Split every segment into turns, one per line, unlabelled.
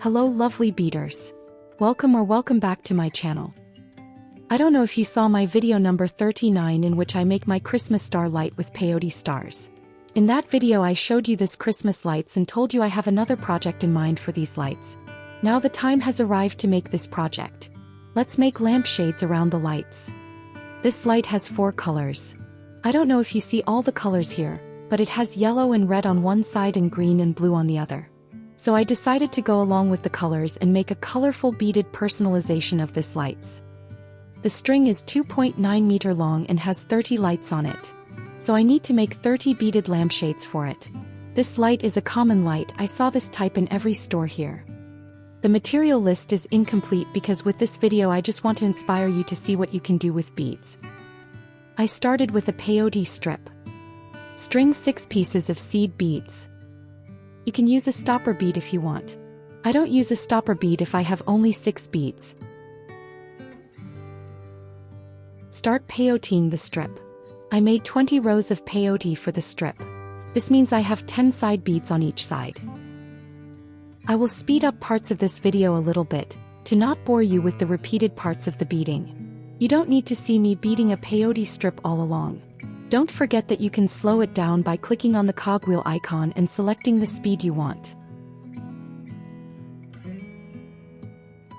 Hello lovely beaders. Welcome back to my channel. I don't know if you saw my video number 39 in which I make my Christmas star light with peyote stars. In that video I showed you this Christmas lights and told you I have another project in mind for these lights. Now the time has arrived to make this project. Let's make lampshades around the lights. This light has 4 colors. I don't know if you see all the colors here, but it has yellow and red on one side and green and blue on the other. So I decided to go along with the colors and make a colorful beaded personalization of this lights. The string is 2.9 meter long and has 30 lights on it. So I need to make 30 beaded lampshades for it. This light is a common light. I saw this type in every store here. The material list is incomplete because with this video I just want to inspire you to see what you can do with beads. I started with a peyote strip. String 6 pieces of seed beads. You can use a stopper bead if you want. I don't use a stopper bead if I have only 6 beads. Start peyoteing the strip. I made 20 rows of peyote for the strip. This means I have 10 side beads on each side. I will speed up parts of this video a little bit, to not bore you with the repeated parts of the beading. You don't need to see me beading a peyote strip all along. Don't forget that you can slow it down by clicking on the cogwheel icon and selecting the speed you want.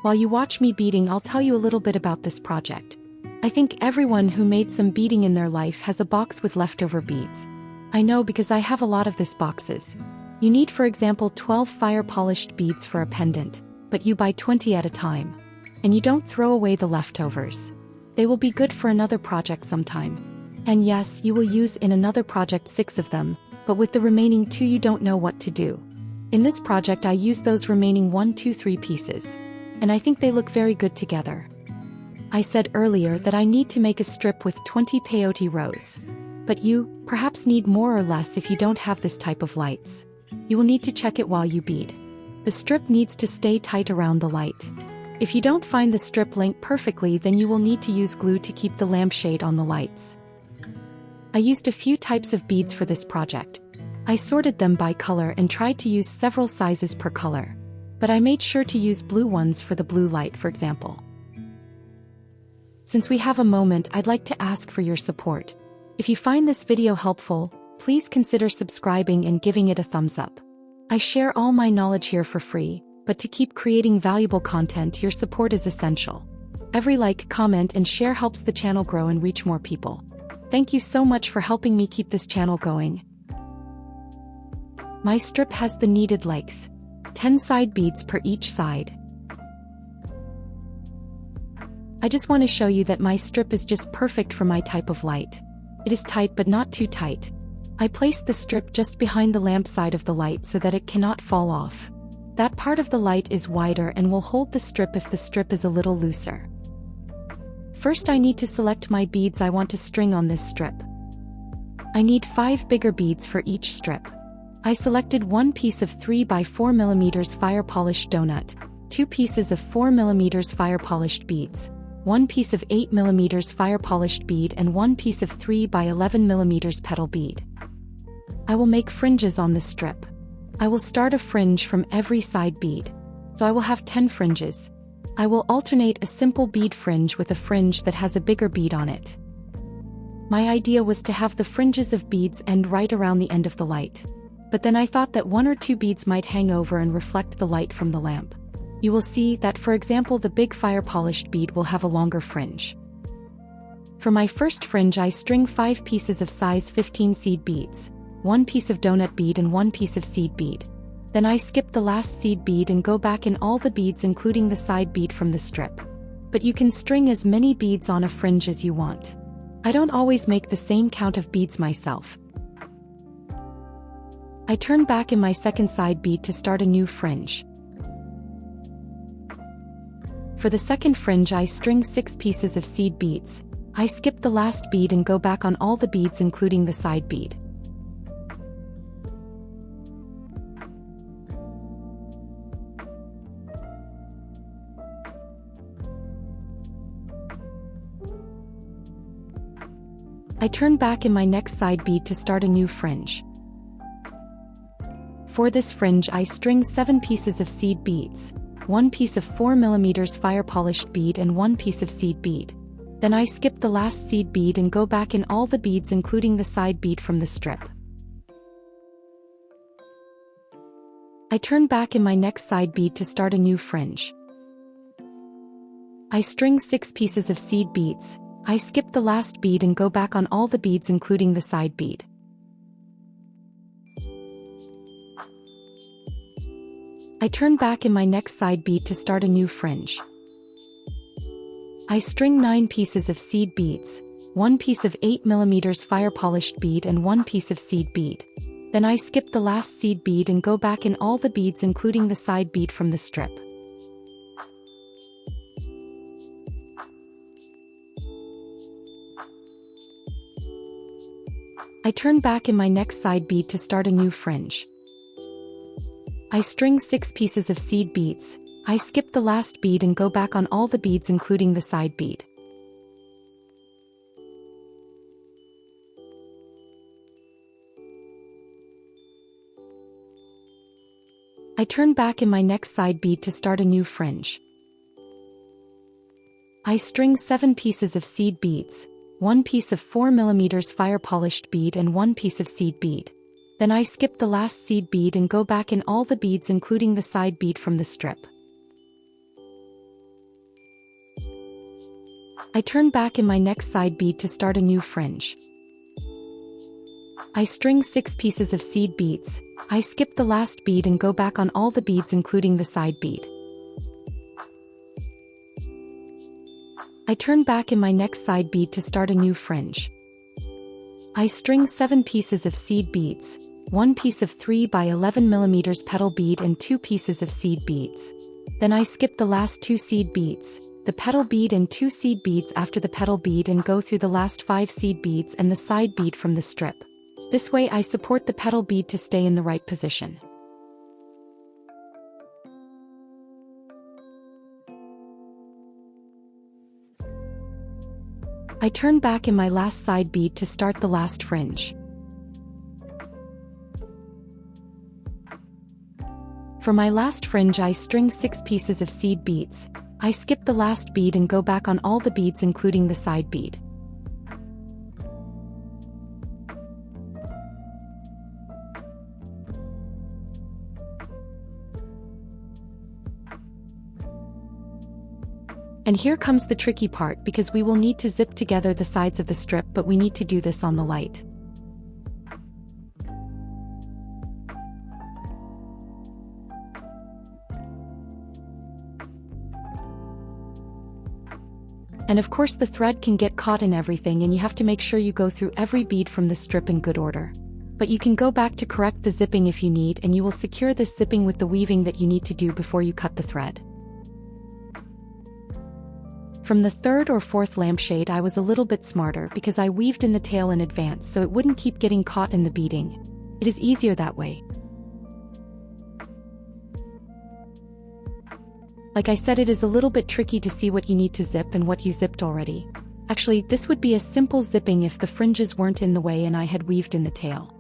While you watch me beading, I'll tell you a little bit about this project. I think everyone who made some beading in their life has a box with leftover beads. I know because I have a lot of these boxes. You need, for example, 12 fire-polished beads for a pendant, but you buy 20 at a time. And you don't throw away the leftovers. They will be good for another project sometime. And yes, you will use in another project 6 of them, but with the remaining 2 you don't know what to do. In this project I used those remaining 1, 2, 3 pieces. And I think they look very good together. I said earlier that I need to make a strip with 20 peyote rows. But you, perhaps need more or less if you don't have this type of lights. You will need to check it while you bead. The strip needs to stay tight around the light. If you don't find the strip length perfectly, then you will need to use glue to keep the lampshade on the lights. I used a few types of beads for this project. I sorted them by color and tried to use several sizes per color. But I made sure to use blue ones for the blue light, for example. Since we have a moment, I'd like to ask for your support. If you find this video helpful, please consider subscribing and giving it a thumbs up. I share all my knowledge here for free, but to keep creating valuable content, your support is essential. Every like, comment, and share helps the channel grow and reach more people. Thank you so much for helping me keep this channel going. My strip has the needed length. 10 side beads per each side. I just want to show you that my strip is just perfect for my type of light. It is tight but not too tight. I placed the strip just behind the lamp side of the light so that it cannot fall off. That part of the light is wider and will hold the strip if the strip is a little looser. First I need to select my beads I want to string on this strip. I need 5 bigger beads for each strip. I selected 1 piece of 3 by 4 mm fire polished donut, 2 pieces of 4 mm fire polished beads, 1 piece of 8 mm fire polished bead and 1 piece of 3 by 11 mm petal bead. I will make fringes on the strip. I will start a fringe from every side bead. So I will have 10 fringes. I will alternate a simple bead fringe with a fringe that has a bigger bead on it. My idea was to have the fringes of beads end right around the end of the light. But then I thought that 1 or 2 beads might hang over and reflect the light from the lamp. You will see that, for example, the big fire-polished bead will have a longer fringe. For my first fringe I string 5 pieces of size 15 seed beads, 1 piece of donut bead and 1 piece of seed bead. Then I skip the last seed bead and go back in all the beads including the side bead from the strip. But you can string as many beads on a fringe as you want. I don't always make the same count of beads myself. I turn back in my second side bead to start a new fringe. For the second fringe I string 6 pieces of seed beads. I skip the last bead and go back on all the beads including the side bead. I turn back in my next side bead to start a new fringe. For this fringe I string 7 pieces of seed beads, 1 piece of 4mm fire polished bead and 1 piece of seed bead. Then I skip the last seed bead and go back in all the beads including the side bead from the strip. I turn back in my next side bead to start a new fringe. I string 6 pieces of seed beads, I skip the last bead and go back on all the beads including the side bead. I turn back in my next side bead to start a new fringe. I string 9 pieces of seed beads, 1 piece of 8mm fire polished bead and 1 piece of seed bead. Then I skip the last seed bead and go back in all the beads including the side bead from the strip. I turn back in my next side bead to start a new fringe. I string 6 pieces of seed beads, I skip the last bead and go back on all the beads including the side bead. I turn back in my next side bead to start a new fringe. I string 7 pieces of seed beads, 1 piece of 4mm fire polished bead and 1 piece of seed bead. Then I skip the last seed bead and go back in all the beads including the side bead from the strip. I turn back in my next side bead to start a new fringe. I string 6 pieces of seed beads, I skip the last bead and go back on all the beads including the side bead. I turn back in my next side bead to start a new fringe. I string 7 pieces of seed beads, 1 piece of 3x11mm petal bead and 2 pieces of seed beads. Then I skip the last 2 seed beads, the petal bead and 2 seed beads after the petal bead and go through the last 5 seed beads and the side bead from the strip. This way I support the petal bead to stay in the right position. I turn back in my last side bead to start the last fringe. For my last fringe I string 6 pieces of seed beads, I skip the last bead and go back on all the beads including the side bead. And here comes the tricky part because we will need to zip together the sides of the strip, but we need to do this on the light. And of course the thread can get caught in everything and you have to make sure you go through every bead from the strip in good order. But you can go back to correct the zipping if you need, and you will secure this zipping with the weaving that you need to do before you cut the thread. From the 3rd or 4th lampshade I was a little bit smarter because I weaved in the tail in advance so it wouldn't keep getting caught in the beading. It is easier that way. Like I said, it is a little bit tricky to see what you need to zip and what you zipped already. Actually, this would be a simple zipping if the fringes weren't in the way and I had weaved in the tail.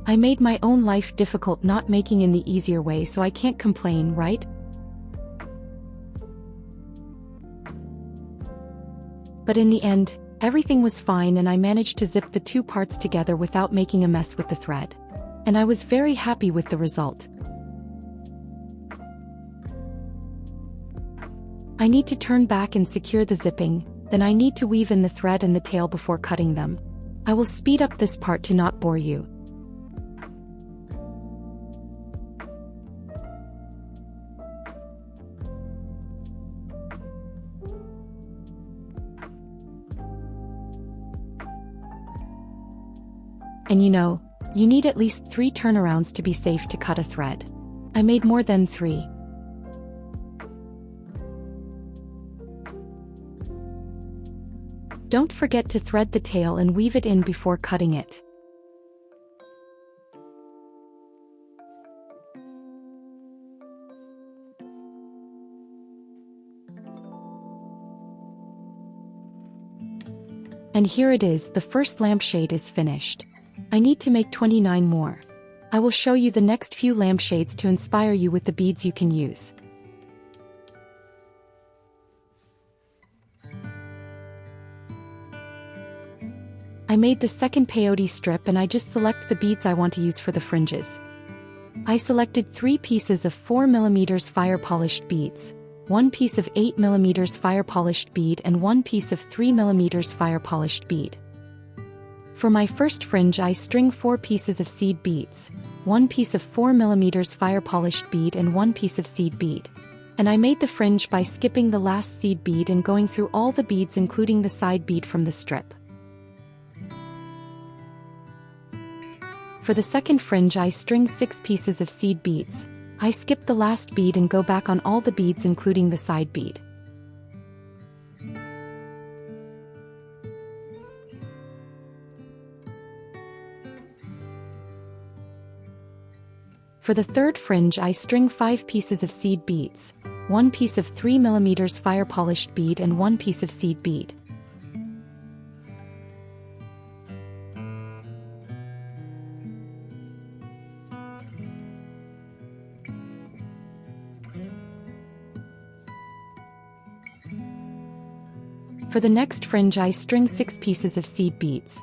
I made my own life difficult not making in the easier way, so I can't complain, right? But in the end, everything was fine and I managed to zip the 2 parts together without making a mess with the thread. And I was very happy with the result. I need to turn back and secure the zipping, then I need to weave in the thread and the tail before cutting them. I will speed up this part to not bore you. And you need at least 3 turnarounds to be safe to cut a thread. I made more than 3. Don't forget to thread the tail and weave it in before cutting it. And here it is, the first lampshade is finished. I need to make 29 more. I will show you the next few lampshades to inspire you with the beads you can use. I made the second peyote strip and I just select the beads I want to use for the fringes. I selected 3 pieces of 4mm fire polished beads, 1 piece of 8mm fire polished bead and 1 piece of 3mm fire polished bead. For my first fringe I string 4 pieces of seed beads, 1 piece of 4mm fire polished bead and 1 piece of seed bead. And I made the fringe by skipping the last seed bead and going through all the beads including the side bead from the strip. For the second fringe I string 6 pieces of seed beads. I skip the last bead and go back on all the beads including the side bead. For the third fringe I string 5 pieces of seed beads, 1 piece of 3mm fire polished bead and 1 piece of seed bead. For the next fringe I string 6 pieces of seed beads.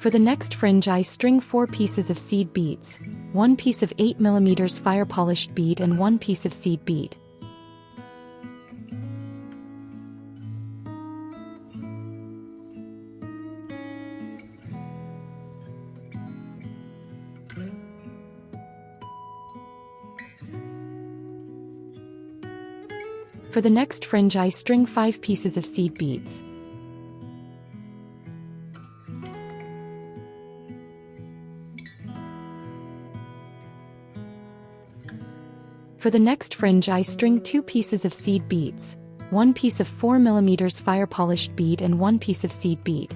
For the next fringe I string 4 pieces of seed beads, 1 piece of 8mm fire polished bead and 1 piece of seed bead. For the next fringe I string 5 pieces of seed beads. For the next fringe I string 2 pieces of seed beads, 1 piece of 4mm fire polished bead and 1 piece of seed bead.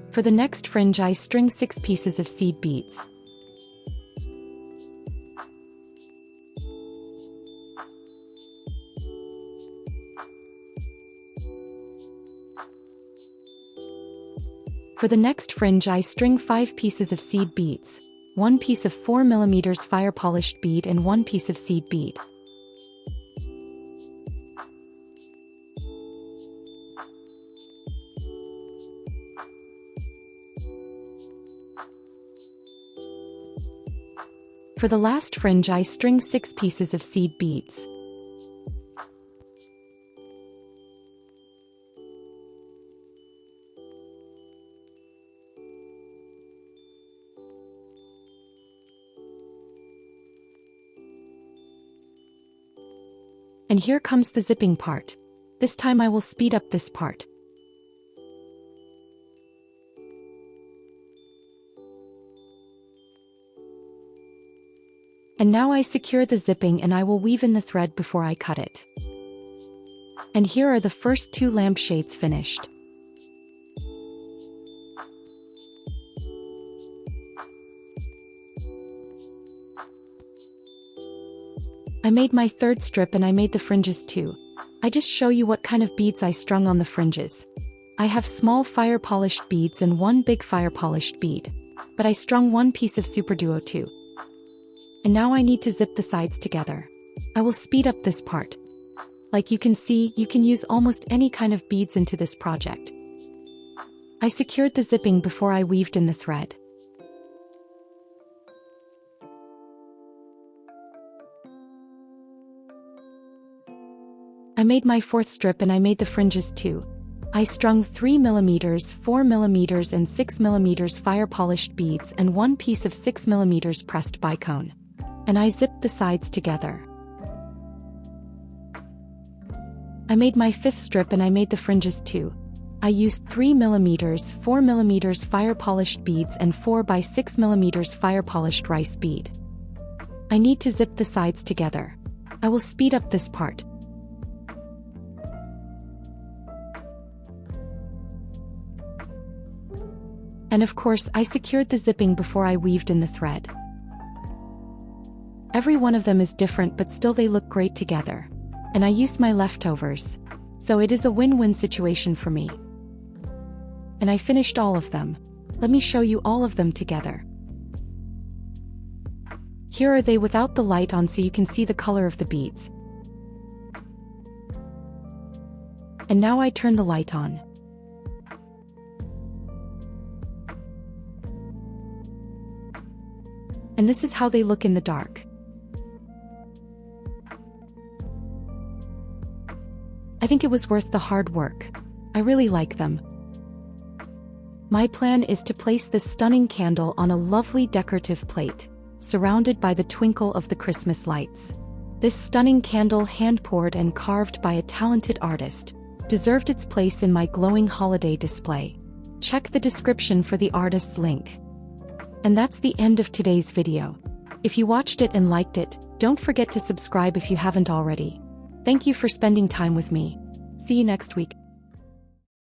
For the next fringe I string 6 pieces of seed beads. For the next fringe I string 5 pieces of seed beads, 1 piece of 4mm fire polished bead and 1 piece of seed bead. For the last fringe I string 6 pieces of seed beads. And here comes the zipping part. This time I will speed up this part. And now I secure the zipping and I will weave in the thread before I cut it. And here are the first 2 lampshades finished. I made my third strip and I made the fringes too. I just show you what kind of beads I strung on the fringes. I have small fire polished beads and 1 big fire polished bead. But I strung 1 piece of super duo too. And now I need to zip the sides together. I will speed up this part. Like you can see, you can use almost any kind of beads into this project. I secured the zipping before I weaved in the thread. I made my fourth strip and I made the fringes too. I strung 3mm, 4mm and 6mm fire polished beads and 1 piece of 6mm pressed bicone. And I zipped the sides together. I made my fifth strip and I made the fringes too. I used 3mm, 4mm fire polished beads and 4 by 6mm fire polished rice bead. I need to zip the sides together. I will speed up this part. And of course, I secured the zipping before I weaved in the thread. Every one of them is different, but still they look great together. And I used my leftovers. So it is a win-win situation for me. And I finished all of them. Let me show you all of them together. Here are they without the light on so you can see the color of the beads. And now I turn the light on. And this is how they look in the dark. I think it was worth the hard work. I really like them. My plan is to place this stunning candle on a lovely decorative plate, surrounded by the twinkle of the Christmas lights. This stunning candle, hand-poured and carved by a talented artist, deserved its place in my glowing holiday display. Check the description for the artist's link. And that's the end of today's video. If you watched it and liked it, don't forget to subscribe if you haven't already. Thank you for spending time with me. See you next week.